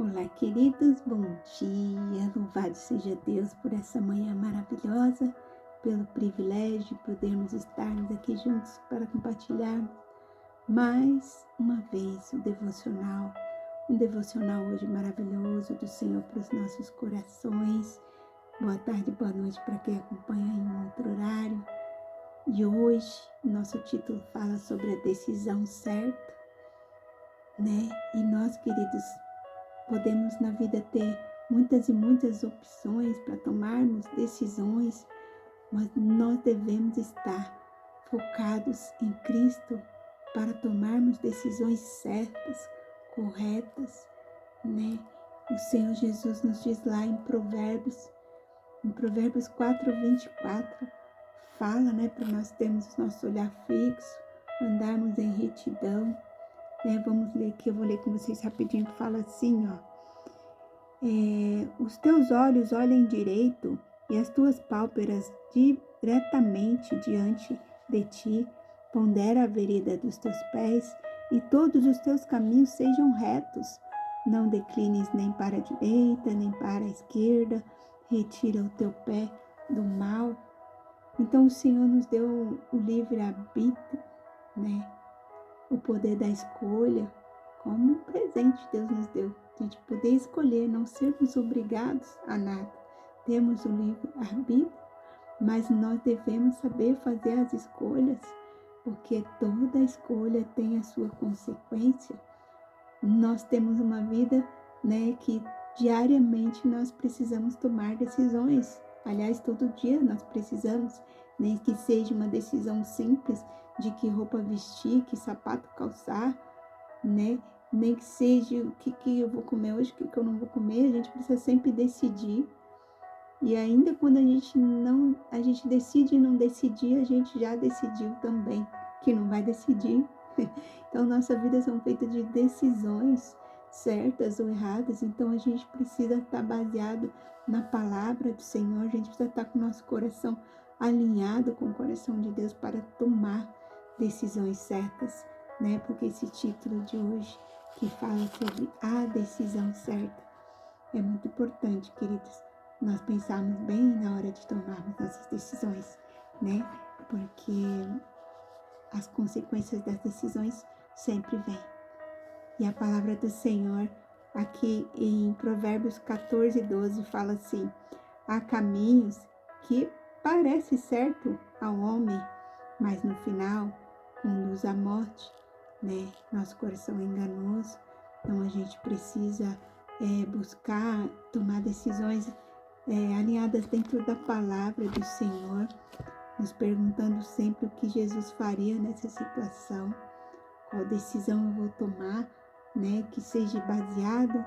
Olá, queridos, bom dia. Louvado seja Deus por essa manhã maravilhosa, pelo privilégio de podermos estarmos aqui juntos para compartilhar mais uma vez o devocional. Um devocional hoje maravilhoso do Senhor para os nossos corações. Boa tarde, boa noite para quem acompanha em um outro horário. E hoje, nosso título fala sobre a decisão certa, né? E nós, queridos, podemos na vida ter muitas e muitas opções para tomarmos decisões, mas nós devemos estar focados em Cristo para tomarmos decisões certas, corretas, né? O Senhor Jesus nos diz lá em Provérbios 4:24, fala, né, para nós termos o nosso olhar fixo, andarmos em retidão, né? Vamos ler aqui, eu vou ler com vocês rapidinho, que fala assim, ó. Os teus olhos olhem direito e as tuas pálpebras diretamente diante de ti. Pondera a vereda dos teus pés e todos os teus caminhos sejam retos. Não declines nem para a direita, nem para a esquerda. Retira o teu pé do mal. Então o Senhor nos deu o livre-arbítrio, né? O poder da escolha, como um presente Deus nos deu. A gente poder escolher, não sermos obrigados a nada. Temos o livre-arbítrio, mas nós devemos saber fazer as escolhas, porque toda escolha tem a sua consequência. Nós temos uma vida, né, que diariamente nós precisamos tomar decisões. Aliás, todo dia nós precisamos, nem que seja uma decisão simples de que roupa vestir, que sapato calçar, né? Nem que seja o que eu vou comer hoje, o que eu não vou comer, a gente precisa sempre decidir. E ainda quando a gente decide não decidir, a gente já decidiu também que não vai decidir. Então, nossa vida são feitas de decisões certas ou erradas. Então, a gente precisa estar baseado na palavra do Senhor. A gente precisa estar com o nosso coração alinhado com o coração de Deus para tomar decisões certas, né? Porque esse título de hoje, que fala sobre a decisão certa, é muito importante, queridos, nós pensarmos bem na hora de tomarmos nossas decisões, né? Porque as consequências das decisões sempre vêm. E a palavra do Senhor, aqui em Provérbios 14:12, fala assim: há caminhos que parecem certo ao homem, mas no final conduz à morte, né? Nosso coração é enganoso, então a gente precisa buscar tomar decisões alinhadas dentro da palavra do Senhor, nos perguntando sempre o que Jesus faria nessa situação, qual decisão eu vou tomar, né? Que seja baseado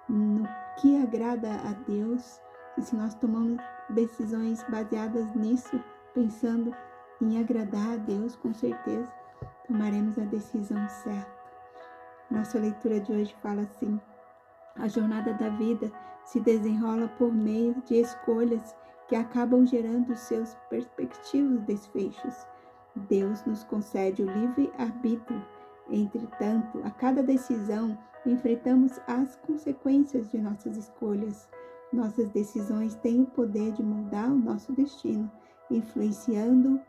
no que agrada a Deus. E se nós tomamos decisões baseadas nisso, pensando em agradar a Deus, com certeza tomaremos a decisão certa. Nossa leitura de hoje fala assim: a jornada da vida se desenrola por meio de escolhas que acabam gerando seus perspectivos desfechos. Deus nos concede o livre-arbítrio. Entretanto, a cada decisão enfrentamos as consequências de nossas escolhas. Nossas decisões têm o poder de moldar o nosso destino, influenciando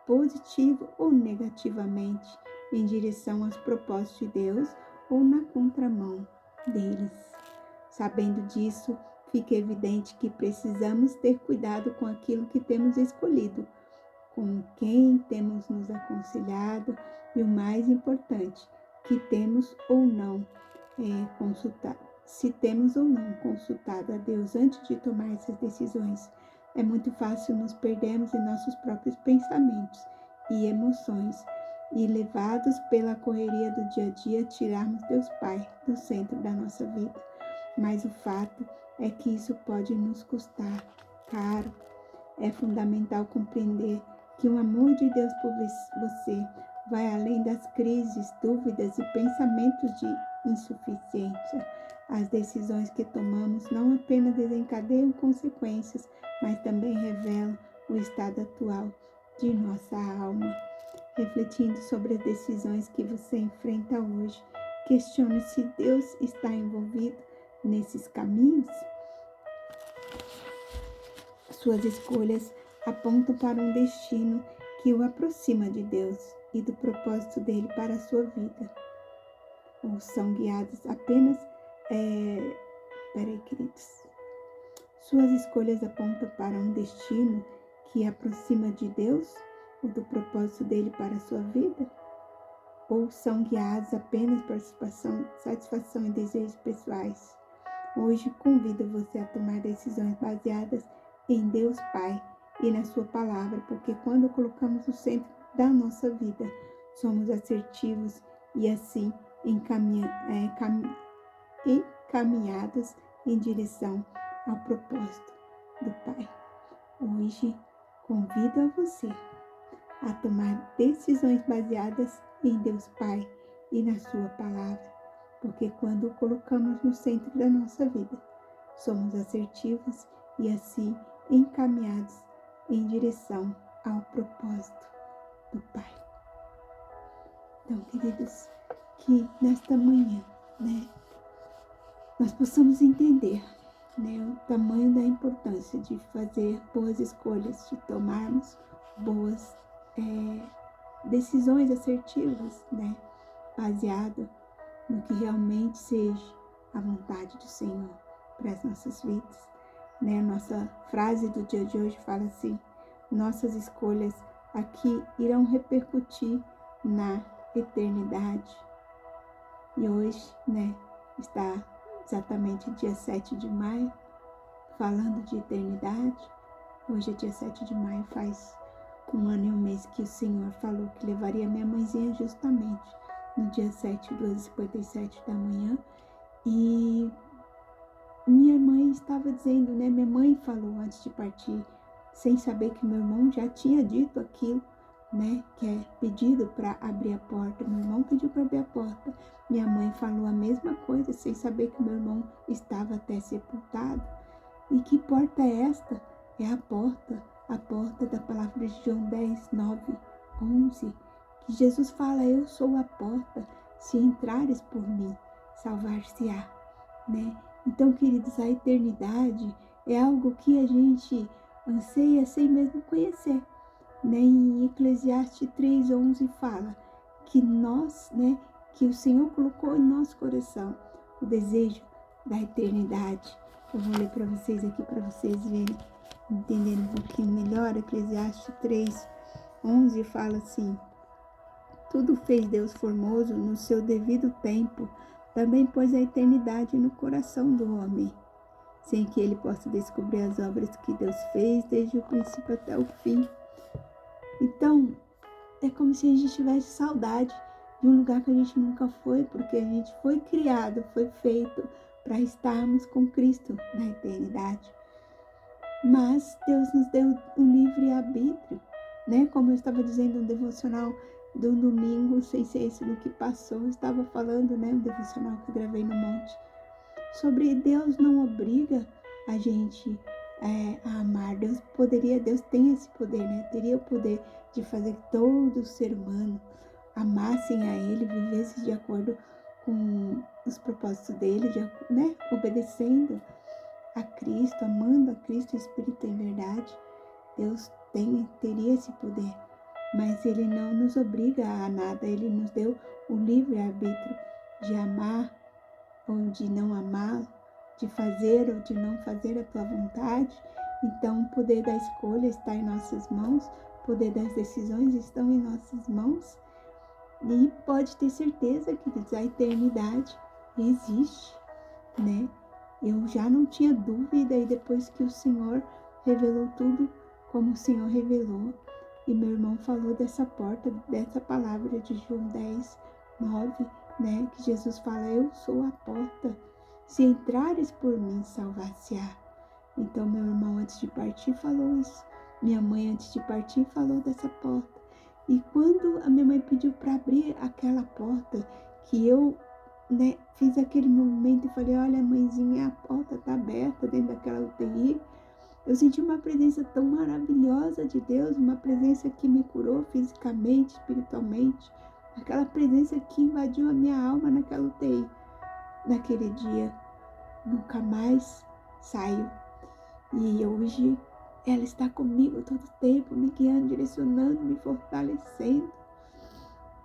positivo ou negativamente em direção aos propósitos de Deus ou na contramão deles. Sabendo disso, fica evidente que precisamos ter cuidado com aquilo que temos escolhido, com quem temos nos aconselhado e, o mais importante, que temos ou não consultado. Se temos ou não consultado a Deus antes de tomar essas decisões. É muito fácil nos perdermos em nossos próprios pensamentos e emoções e, levados pela correria do dia a dia, tirarmos Deus Pai do centro da nossa vida. Mas o fato é que isso pode nos custar caro. É fundamental compreender que o amor de Deus por você vai além das crises, dúvidas e pensamentos de insuficiência. As decisões que tomamos não apenas desencadeiam consequências, mas também revelam o estado atual de nossa alma. Refletindo sobre as decisões que você enfrenta hoje, questione se Deus está envolvido nesses caminhos, suas escolhas apontam para um destino que o aproxima de Deus e do propósito dele para a sua vida. Ou são guiados apenas... Peraí, queridos. Suas escolhas apontam para um destino que aproxima de Deus ou do propósito dele para a sua vida? Ou são guiados apenas por satisfação e desejos pessoais? Hoje convido você a tomar decisões baseadas em Deus Pai e na sua palavra, porque quando colocamos no centro da nossa vida, somos assertivos e assim encaminhados em direção ao propósito do Pai. Hoje convido a você a tomar decisões baseadas em Deus Pai e na sua palavra, porque quando o colocamos no centro da nossa vida, somos assertivos e assim encaminhados em direção ao propósito do Pai. Então, queridos, que nesta manhã, nós possamos entender, o tamanho da importância de fazer boas escolhas, de tomarmos boas decisões assertivas, baseado no que realmente seja a vontade do Senhor para as nossas vidas. A nossa frase do dia de hoje fala assim: nossas escolhas aqui irão repercutir na eternidade. E hoje, está exatamente dia 7 de maio, falando de eternidade. Hoje é dia 7 de maio, faz 1 ano e 1 mês que o Senhor falou que levaria minha mãezinha justamente no dia 7, 2h57 da manhã. E minha mãe estava dizendo, minha mãe falou antes de partir, sem saber que meu irmão já tinha dito aquilo, que é pedido para abrir a porta. Meu irmão pediu para abrir a porta. Minha mãe falou a mesma coisa, sem saber que meu irmão estava até sepultado. E que porta é esta? É a porta da palavra de João 10, 9, 11, que Jesus fala: eu sou a porta, se entrares por mim, salvar-se-á, Então, queridos, a eternidade é algo que a gente anseia sem mesmo conhecer, Em Eclesiastes 3:11 fala que nós, que o Senhor colocou em nosso coração o desejo da eternidade. Eu vou ler para vocês aqui, para vocês verem, entenderem um pouquinho melhor. Eclesiastes 3:11 fala assim: tudo fez Deus formoso no seu devido tempo, também pôs a eternidade no coração do homem, sem que ele possa descobrir as obras que Deus fez desde o princípio até o fim. Então, é como se a gente tivesse saudade de um lugar que a gente nunca foi, porque a gente foi criado, foi feito para estarmos com Cristo na eternidade. Mas Deus nos deu um livre-arbítrio, Como eu estava dizendo no devocional do domingo, sem ser esse no que passou, eu estava falando, um devocional que eu gravei no monte, sobre Deus não obriga a gente a amar. Deus tem esse poder, teria o poder de fazer que todo ser humano amassem a Ele, vivessem de acordo com os propósitos dele, obedecendo a Cristo, amando a Cristo, Espírito em verdade. Deus teria esse poder, mas Ele não nos obriga a nada. Ele nos deu o livre-arbítrio de amar ou de não amar, de fazer ou de não fazer a tua vontade. Então, o poder da escolha está em nossas mãos, o poder das decisões estão em nossas mãos. E pode ter certeza, queridos, a eternidade existe, Eu já não tinha dúvida, e depois que o Senhor revelou tudo como o Senhor revelou, e meu irmão falou dessa porta, dessa palavra de João 10, 9, que Jesus fala: eu sou a porta, se entrares por mim, salvar-se-á. Então, meu irmão antes de partir falou isso, minha mãe antes de partir falou dessa porta. E quando a minha mãe pediu para abrir aquela porta, que eu, fiz aquele movimento e falei: olha, mãezinha, a porta está aberta dentro daquela UTI. Eu senti uma presença tão maravilhosa de Deus, uma presença que me curou fisicamente, espiritualmente, aquela presença que invadiu a minha alma naquela UTI, naquele dia. nunca mais saiu. E hoje ela está comigo todo o tempo, me guiando, direcionando, me fortalecendo.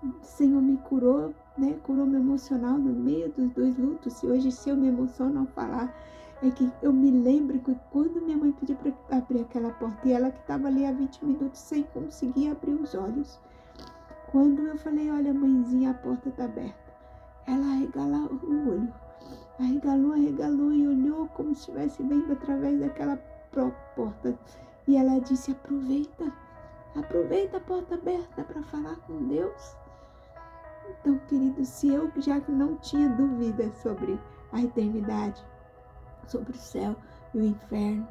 O Senhor me curou, né? Curou meu emocional no meio dos 2 lutos. Se eu me emociono ao falar, é que eu me lembro que quando minha mãe pediu para abrir aquela porta, e ela que estava ali há 20 minutos sem conseguir abrir os olhos. Quando eu falei, olha mãezinha, a porta está aberta. Ela arregalou o olho. Arregalou e olhou como se estivesse vendo através daquela porta. E ela disse, aproveita a porta aberta para falar com Deus. Então, querido, se eu já não tinha dúvida sobre a eternidade, sobre o céu e o inferno,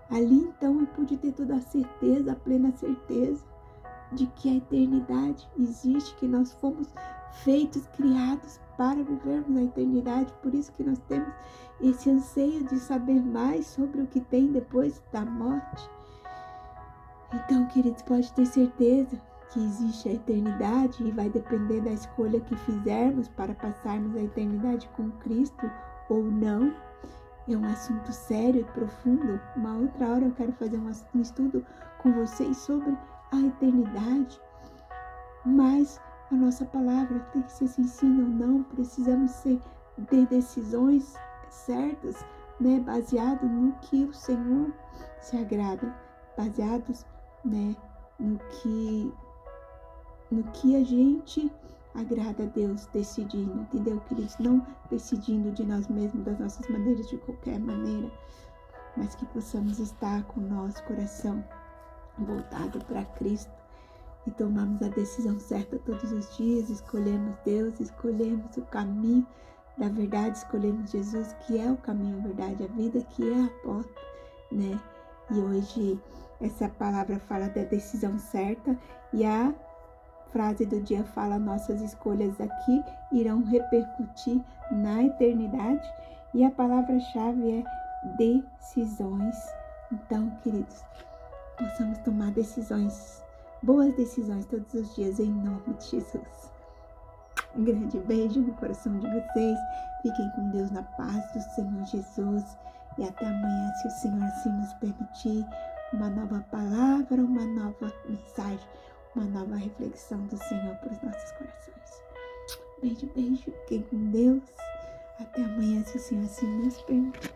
ali então eu pude ter toda a certeza, a plena certeza de que a eternidade existe, que nós fomos feitos, criados para vivermos a eternidade. Por isso que nós temos esse anseio de saber mais sobre o que tem depois da morte. Então, queridos, pode ter certeza que existe a eternidade e vai depender da escolha que fizermos para passarmos a eternidade com Cristo ou não. É um assunto sério e profundo. Uma outra hora eu quero fazer um estudo com vocês sobre a eternidade. Mas a nossa palavra tem que ser se sim ou não. Precisamos ter decisões certas, né? Baseado no que o Senhor se agrada. Baseados, né? No que a gente agrada a Deus, decidindo, entendeu, queridos? Não decidindo de nós mesmos, das nossas maneiras, de qualquer maneira, mas que possamos estar com o nosso coração voltado para Cristo e tomamos a decisão certa todos os dias, escolhemos Deus, escolhemos o caminho da verdade, escolhemos Jesus, que é o caminho, a verdade, a vida, que é a porta, né? E hoje essa palavra fala da decisão certa e a frase do dia fala, nossas escolhas aqui irão repercutir na eternidade, e a palavra-chave é decisões. Então, queridos, possamos tomar decisões, boas decisões todos os dias, em nome de Jesus. Um grande beijo no coração de vocês, fiquem com Deus na paz do Senhor Jesus, e até amanhã, se o Senhor assim nos permitir, uma nova palavra, uma nova mensagem, uma nova reflexão do Senhor para os nossos corações. Beijo, fiquem com Deus. Até amanhã, se o Senhor assim nos permitir.